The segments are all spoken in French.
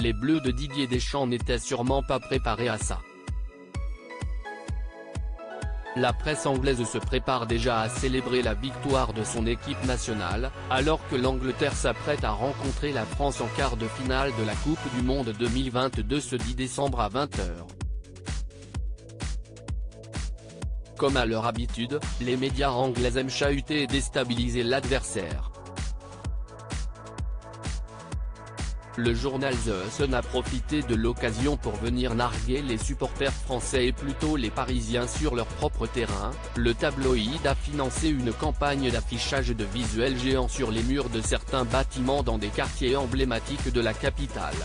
les Bleus de Didier Deschamps n'étaient sûrement pas préparés à ça. La presse anglaise se prépare déjà à célébrer la victoire de son équipe nationale, alors que l'Angleterre s'apprête à rencontrer la France en quart de finale de la Coupe du Monde 2022 ce 10 décembre à 20 h. Comme à leur habitude, les médias anglais aiment chahuter et déstabiliser l'adversaire. Le journal The Sun a profité de l'occasion pour venir narguer les supporters français et plutôt les Parisiens sur leur propre terrain. Le tabloïd a financé une campagne d'affichage de visuels géants sur les murs de certains bâtiments dans des quartiers emblématiques de la capitale.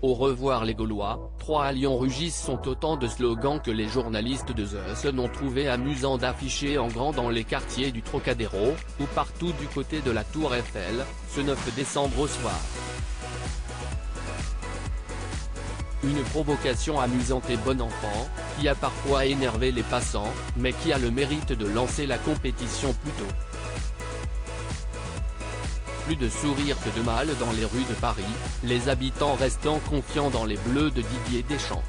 Au revoir les Gaulois, 3 lions rugissent sont autant de slogans que les journalistes de The Sun ont trouvé amusant d'afficher en grand dans les quartiers du Trocadéro, ou partout du côté de la Tour Eiffel, ce 9 décembre au soir. Une provocation amusante et bon enfant, qui a parfois énervé les passants, mais qui a le mérite de lancer la compétition plus tôt. Plus de sourire que de mal dans les rues de Paris, les habitants restant confiants dans les Bleus de Didier Deschamps.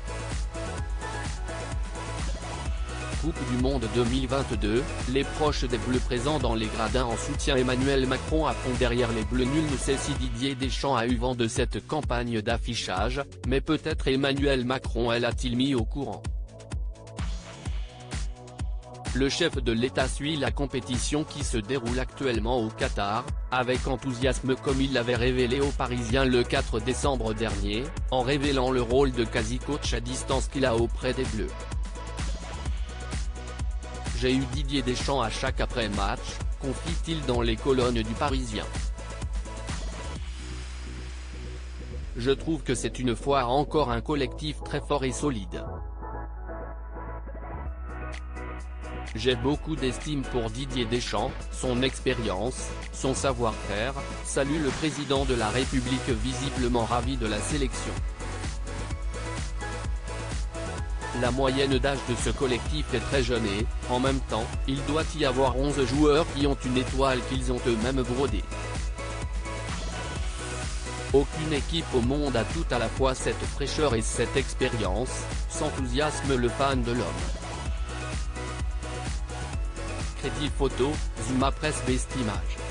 Coupe du Monde 2022, les proches des Bleus présents dans les gradins en soutien Emmanuel Macron à fond derrière les Bleus. Nul ne sait si Didier Deschamps a eu vent de cette campagne d'affichage, mais peut-être Emmanuel Macron l'a-t-il mis au courant. Le chef de l'État suit la compétition qui se déroule actuellement au Qatar, avec enthousiasme comme il l'avait révélé aux Parisiens le 4 décembre dernier, en révélant le rôle de quasi-coach à distance qu'il a auprès des Bleus. J'ai eu Didier Deschamps à chaque après-match, confie-t-il dans les colonnes du Parisien. Je trouve que c'est une fois encore un collectif très fort et solide. J'ai beaucoup d'estime pour Didier Deschamps, son expérience, son savoir-faire, salue le président de la République visiblement ravi de la sélection. La moyenne d'âge de ce collectif est très jeune et, en même temps, il doit y avoir 11 joueurs qui ont une étoile qu'ils ont eux-mêmes brodée. Aucune équipe au monde a tout à la fois cette fraîcheur et cette expérience, s'enthousiasme le fan de l'homme. Crédit photo, Zuma Presse Best Image.